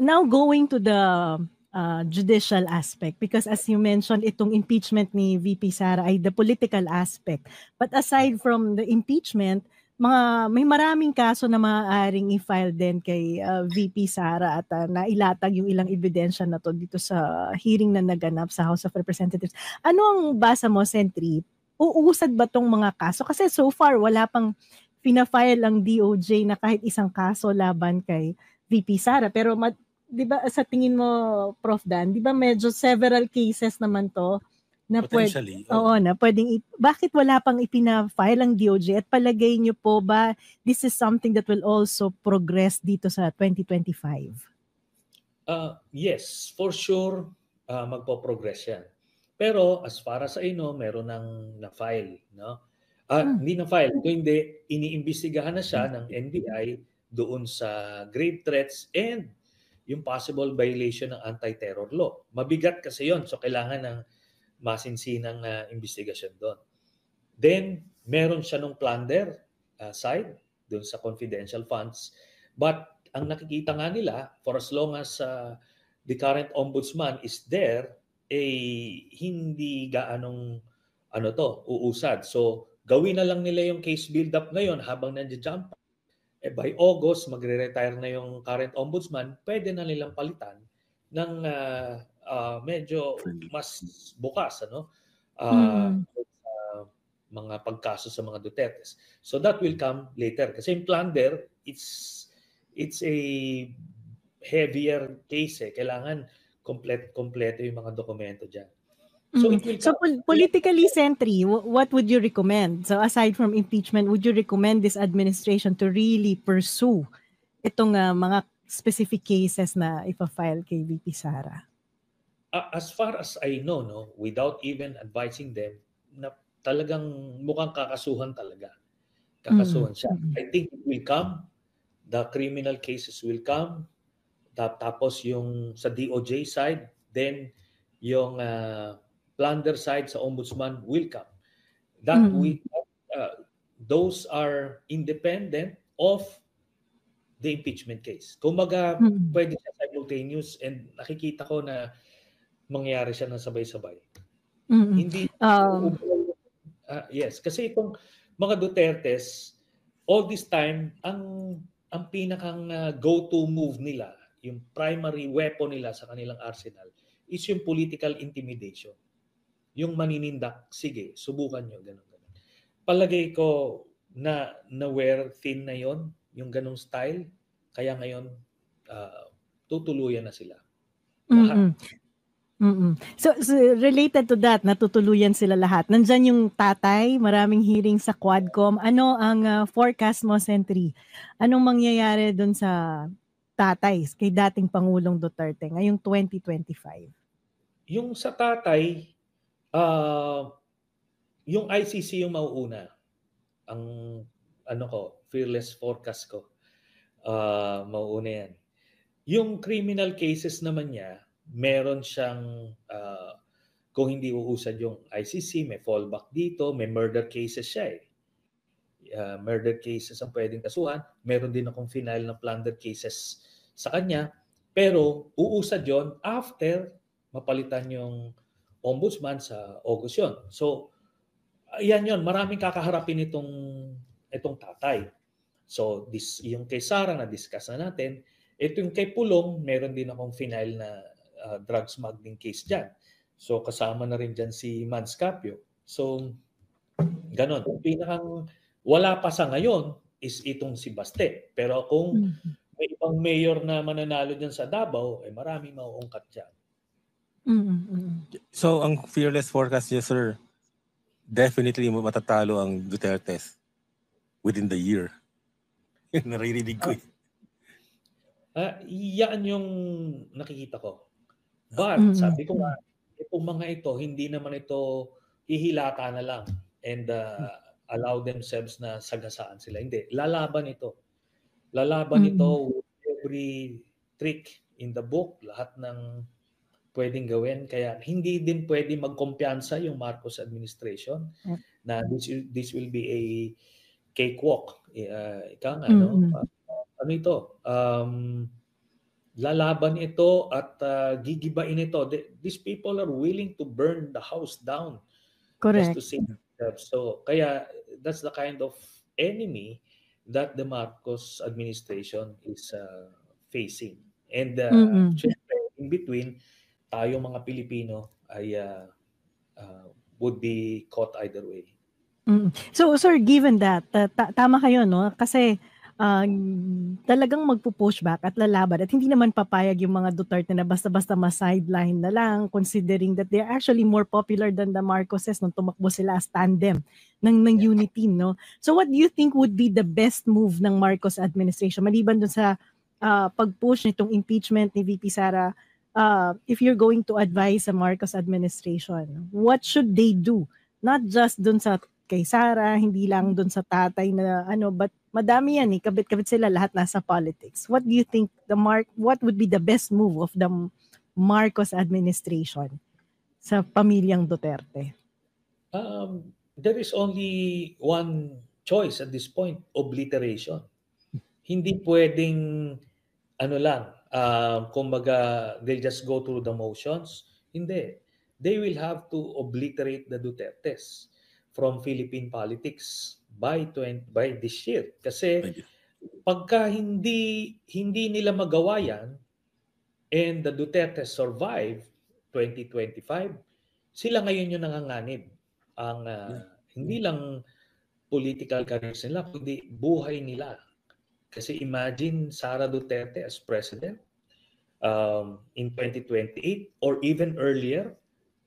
now going to the judicial aspect, because as you mentioned, itong impeachment ni VP Sara ay the political aspect. But aside from the impeachment, may maraming kaso na maaaring i-file din kay VP Sara at nailatag yung ilang ebidensya na to dito sa hearing na naganap sa House of Representatives. Ano ang basa mo, Sentry? Uusad ba tong mga kaso? Kasi so far, wala pang pina-file ang DOJ na kahit isang kaso laban kay VP Sara. Pero di ba sa tingin mo, Prof. Dan, di ba medyo several cases naman to na potentially. Bakit wala pang ipina-file ang DOJ at palagay niyo po ba this is something that will also progress dito sa 2025? Yes, for sure magpo-progress yan. Pero as far as I know, meron nang na-file, no? Hindi na-file, hindi iniimbestigahan na siya ng NBI doon sa grave threats and yung possible violation ng anti-terror law. Mabigat kasi yon, so kailangan ng masinsinang investigasyon doon. Then, meron siya nung plunder side doon sa confidential funds. But ang nakikita nga nila, for as long as the current ombudsman is there, hindi gaanong uusad. So, gawin na lang nila yung case build-up ngayon habang nandiyan. By August, magre-retire na yung current ombudsman, pwede na nilang palitan ng medyo mas bukas, mga pagkaso sa mga Dutertes. So that will come later. Kasi yung plunder, it's a heavier case. Kailangan kompleto yung mga dokumento dyan. So, politically, Sentry, what would you recommend? So aside from impeachment, would you recommend this administration to really pursue itong mga specific cases na ipa-file kay VP Sara? As far as I know, without even advising them, na talagang mukhang kakasuhan talaga. Kakasuhan siya. I think it will come. The criminal cases will come. Tapos yung sa DOJ side, then yung plunder side sa ombudsman will come. Those are independent of the impeachment case. Kumbaga, pwede siya simultaneous and nakikita ko na mangyayari siya ng sabay-sabay. Hindi yes, kasi itong mga Dutertes all this time ang pinakang go-to move nila, yung primary weapon nila sa kanilang arsenal is yung political intimidation. Yung maninindak, sige, subukan nyo, ganun. Palagay ko na wear thin na yon, yung ganung style, kaya ngayon tutuluyan na sila. Lahat. So related to that, natutuluyan sila lahat. Nandyan yung tatay, maraming hearing sa Quadcom. Ano ang forecast mo, Sentry? Anong mangyayari dun sa tatay kay dating Pangulong Duterte ngayong 2025? Yung sa tatay, yung ICC yung mauuna. Ang fearless forecast ko. Mauuna yan. Yung criminal cases naman niya, meron siyang, kung hindi uusad yung ICC, may fallback dito, may murder cases siya murder cases ang pwedeng kasuhan. Meron din akong final na plunder cases sa kanya. Pero uusad yon after mapalitan yung ombudsman sa August yun. So, ayan yun. Maraming kakaharapin itong tatay. So, yung kay Sara na-discuss na natin. Ito yung kay Pulong, meron din akong final na drug smuggling case dyan. So, kasama na rin dyan si Mans Capio. So, ganon. Pinakang wala pa sa ngayon is itong si Baste. Pero kung may ibang mayor na mananalo dyan sa Davao, maraming mauungkat dyan. So, ang fearless forecast niya, sir, definitely matatalo ang Dutertes within the year. Naririnig ko yan yung nakikita ko. But, sabi ko nga, itong mga ito, hindi naman ito hihilata na lang and allow themselves na sagasaan sila. Hindi. Lalaban ito. Lalaban ito with every trick in the book, lahat ng pwedeng gawin. Kaya hindi din pwede magkumpiyansa yung Marcos administration na this will be a cakewalk. Ika nga, ano ito? lalaban ito at gigibain ito. These people are willing to burn the house down just Correct. to save themselves. So kaya that's the kind of enemy that the Marcos administration is facing. And Mm-mm. syempre, in between, tayo mga Pilipino ay would be caught either way. So sir, given that, tama kayo, no? Kasi talagang magpo-push back at lalaban at hindi naman papayag yung mga Duterte na basta-basta ma-sideline na lang, considering that they're actually more popular than the Marcoses nung tumakbo sila as tandem ng unity, no? So what do you think would be the best move ng Marcos administration maliban dun sa pag-push nitong impeachment ni VP Sara? If you're going to advise sa Marcos administration, what should they do? Not just dun sa kay Sara, hindi lang dun sa tatay na but madami yan kabit-kabit sila, lahat nasa politics. What do you think what would be the best move of the Marcos administration sa pamilyang Duterte? There is only one choice at this point, obliteration. Hindi pwedeng kumbaga they'll just go through the motions. Hindi. They will have to obliterate the Dutertes from Philippine politics by this year. Kasi pagka hindi nila magawa yan and the Duterte survive 2025, sila ngayon yung nanganganib. Ang hindi lang political careers nila, kundi buhay nila. Kasi imagine Sara Duterte as president in 2028 or even earlier,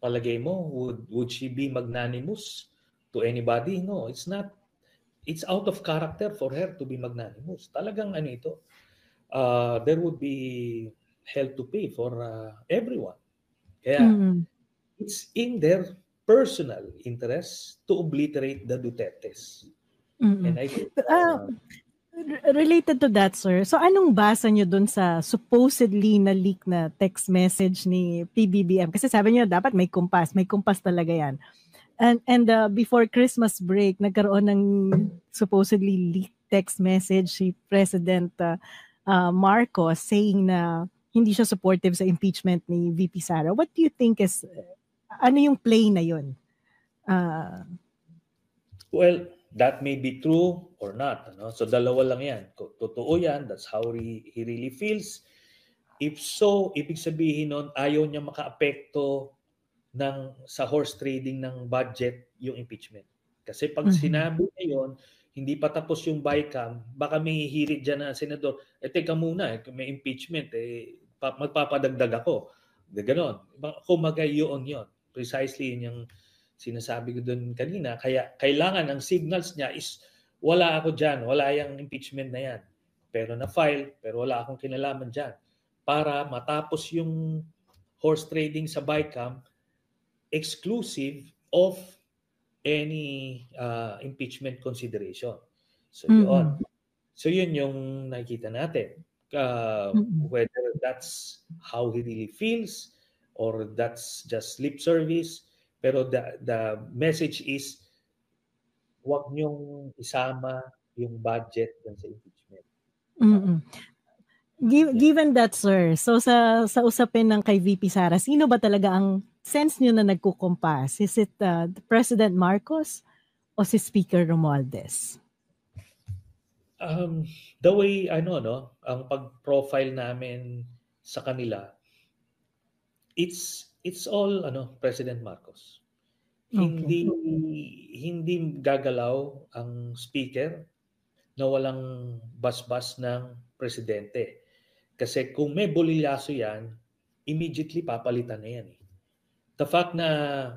palagay mo, would she be magnanimous to anybody? No, it's not. It's out of character for her to be magnanimous. Talagang ito, there would be hell to pay for everyone. Kaya it's in their personal interest to obliterate the Dutertes. And I think, related to that, sir, so anong basa nyo dun sa supposedly na leak na text message ni PBBM? Kasi sabi nyo dapat may kumpas talaga yan. And before Christmas break, nagkaroon ng supposedly leaked text message si President Marcos saying na hindi siya supportive sa impeachment ni VP Sara. What do you think is, ano yung play na yun? Well, that may be true or not. So dalawa lang yan. Totoo yan, that's how he really feels. If so, ibig sabihin nun, ayaw niya makaapekto sa horse trading ng budget yung impeachment. Kasi pag sinabi niya yun, hindi pa tapos yung BICAM, baka may hihirit dyan na senador, teka muna, may impeachment, magpapadagdag ako. Ganon. Kumaga yun. Precisely yun yung sinasabi ko doon kanina. Kaya kailangan ang signals niya is wala ako dyan, wala yung impeachment na yan. Pero na-file, pero wala akong kinalaman dyan. Para matapos yung horse trading sa BICAM, exclusive of any impeachment consideration. So yun. So yun yung nakikita natin. Whether that's how he really feels or that's just lip service, pero the message is wag niyong isama yung budget dun sa impeachment. Given that, sir, so sa usapin ng kay VP Sara, sino ba talaga ang sense niyo na nagkukumpas? Is it President Marcos o si Speaker Romualdez? The way ang pag-profile namin sa kanila, it's all President Marcos. Okay. Hindi gagalaw ang speaker na walang basbas ng presidente. Kasi kung may bolilyaso yan, immediately papalitan na yan. The fact na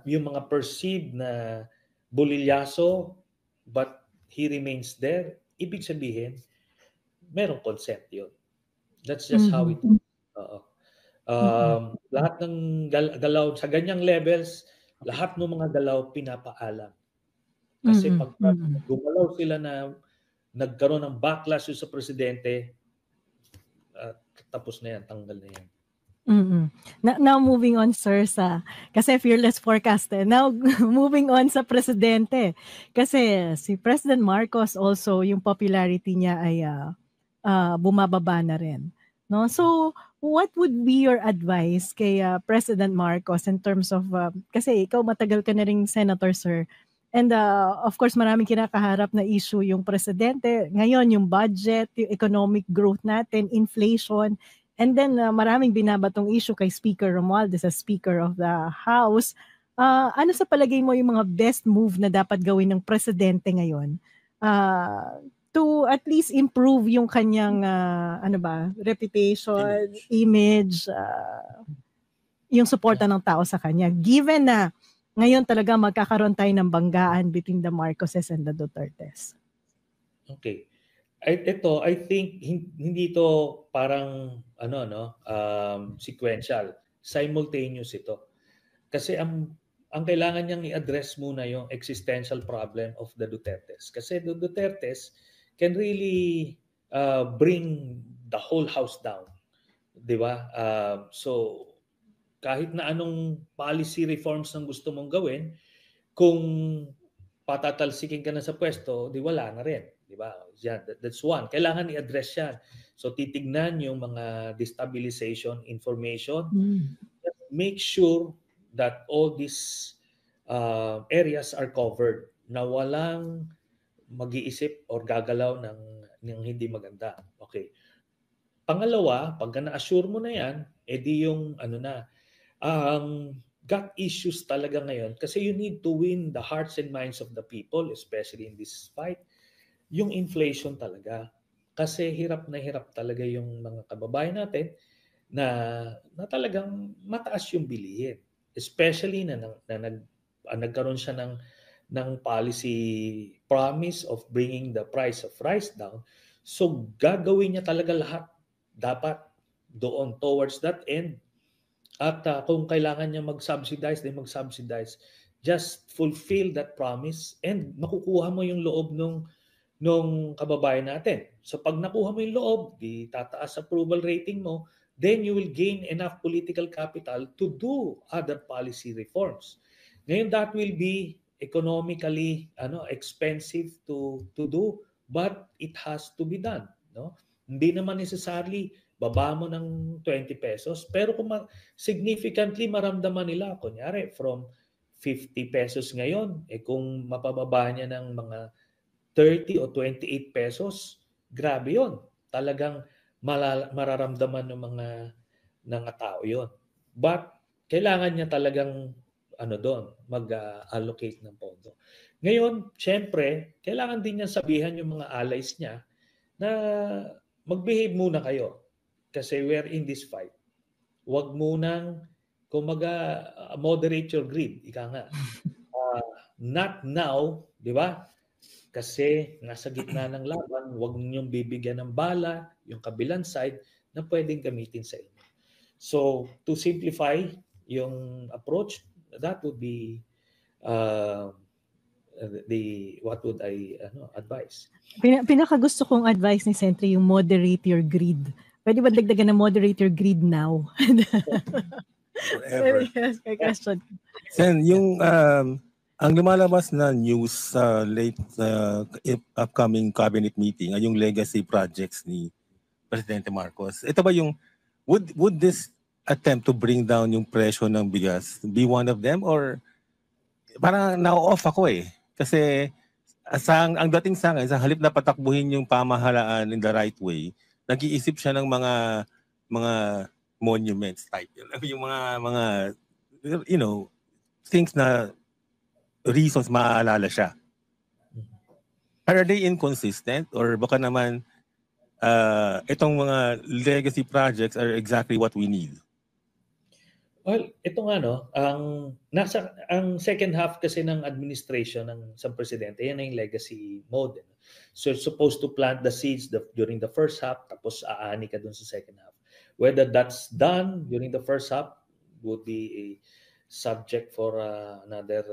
yung mga perceived na bolilyaso but he remains there, ibig sabihin, merong consent yun. That's just how it is. Lahat ng galaw sa ganyang levels, lahat ng mga galaw pinapaalam. Kasi pag gumalaw sila na nagkaroon ng backlash sa presidente, tapos na yan, tanggal na yan. Now moving on, sir, kasi fearless forecaster. Now moving on sa presidente. Kasi si President Marcos also, yung popularity niya ay bumababa na rin. No? So what would be your advice kay President Marcos in terms of, kasi ikaw matagal ka na ring senator, sir. And of course, maraming kinakaharap na issue yung presidente. Ngayon, yung budget, yung economic growth natin, inflation. And then maraming binabatong issue kay Speaker Romualdez as Speaker of the House. Ano sa palagay mo yung mga best move na dapat gawin ng presidente ngayon to at least improve yung kanyang reputation, image, yung suporta ng tao sa kanya, given na ngayon talaga magkakaroon tayo ng banggaan between the Marcoses and the Dutertes? Okay. Ito, I think hindi ito parang sequential, simultaneous ito. Kasi ang kailangan niyang i-address muna yung existential problem of the Dutertes. Kasi the Dutertes can really bring the whole house down. 'Di ba? So kahit na anong policy reforms ang gusto mong gawin, kung patatalsikin ka na sa pwesto, di wala na rin. Di ba? That's one. Kailangan i-address yan. So titignan yung mga destabilization information. Make sure that all these areas are covered, na walang mag-iisip or gagalaw ng hindi maganda. Okay. Pangalawa, pagka na-assure mo na yan, edi yung gut issues talaga ngayon, kasi you need to win the hearts and minds of the people, especially in this fight, yung inflation talaga. Kasi hirap na hirap talaga yung mga kababayan natin na talagang mataas yung bilihin. Especially na nagkaroon siya ng policy promise of bringing the price of rice down. So gagawin niya talaga lahat dapat doon towards that end. At kung kailangan niya mag-subsidize, then mag-subsidize. Just fulfill that promise and makukuha mo yung loob nung kababayan natin. So pag nakuha mo yung loob, di tataas approval rating mo, then you will gain enough political capital to do other policy reforms. Ngayon, that will be economically expensive to do, but it has to be done. No? Hindi naman necessarily baba mo ng 20 pesos, pero kung significantly maramdaman nila, kunyari from 50 pesos ngayon, kung mapababa niya ng mga 30 o 28 pesos, grabe yon. Talagang mararamdaman ng mga tao yon. But kailangan niya talagang doon, mag-allocate ng pondo. Ngayon, syempre, kailangan din niya sabihan yung mga allies niya na mag-behave muna kayo. Kasi we're in this fight. Huwag munang, moderate your greed. Ika nga. Not now, di ba? Kasi nasa gitna ng laban, huwag niyong bibigyan ng bala yung kabilang side na pwedeng gamitin sa inyo. So, to simplify yung approach, that would be what would I advise? Pinakagusto kong advice ni Sentry yung moderate your greed. Pwede ba dagdagan na moderate your greed now? Forever. Yes, may question. Sen, yung ang lumalabas na news sa late upcoming cabinet meeting ay yung legacy projects ni Presidente Marcos. Ito ba yung would this attempt to bring down yung presyo ng bigas be one of them, or parang na-off ako kasi ang dating sa akin, sa halip na patakbuhin yung pamahalaan in the right way, nag-iisip siya ng mga monuments type. Yung mga things na reasons maaalala siya. Are they inconsistent, or baka naman itong mga legacy projects are exactly what we need? Well, ito nga ang second half kasi ng administration ng isang presidente, yan yung legacy mode. So it's supposed to plant the seeds during the first half, tapos aani ka dun sa second half. Whether that's done during the first half would be a subject for another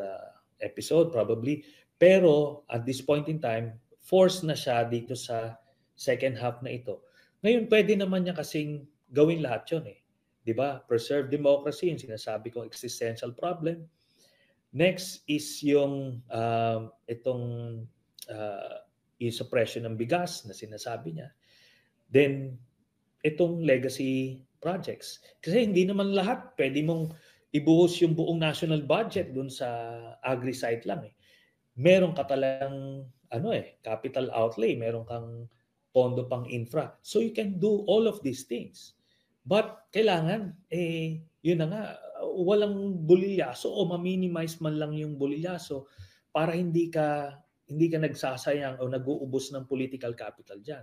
episode probably. Pero at this point in time, force na siya dito sa second half na ito. Ngayon, pwede naman niya kasing gawin lahat yun Diba? Preserve democracy, yung sinasabi kong existential problem. Next is yung itong suppression ng bigas na sinasabi niya. Then, itong legacy projects. Kasi hindi naman lahat pwede mong ibuhos yung buong national budget dun sa agri-site lang eh. Meron ka talagang capital outlay, meron kang pondo pang infra. So you can do all of these things. But kailangan yun na nga, walang bulilyaso o ma-minimize man lang yung bulilyaso para hindi ka nagsasayang o nag-uubos ng political capital diyan.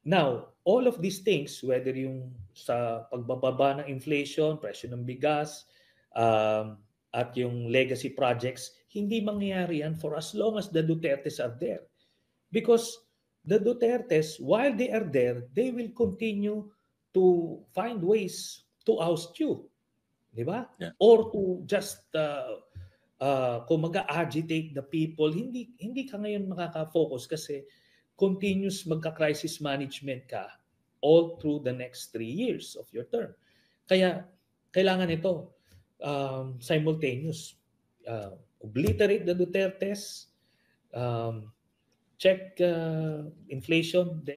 Now, all of these things, whether yung sa pagbababa ng inflation, presyo ng bigas, at yung legacy projects, hindi mangyayari yan for as long as the Dutertes are there. Because the Dutertes, while they are there, they will continue to find ways to oust you. Di ba? Yeah. Or to just kung mag-agitate the people, hindi ka ngayon makaka-focus kasi continuous magka-crisis management ka all through the next 3 years of your term. Kaya kailangan ito simultaneous. Obliterate the Dutertes, check inflation,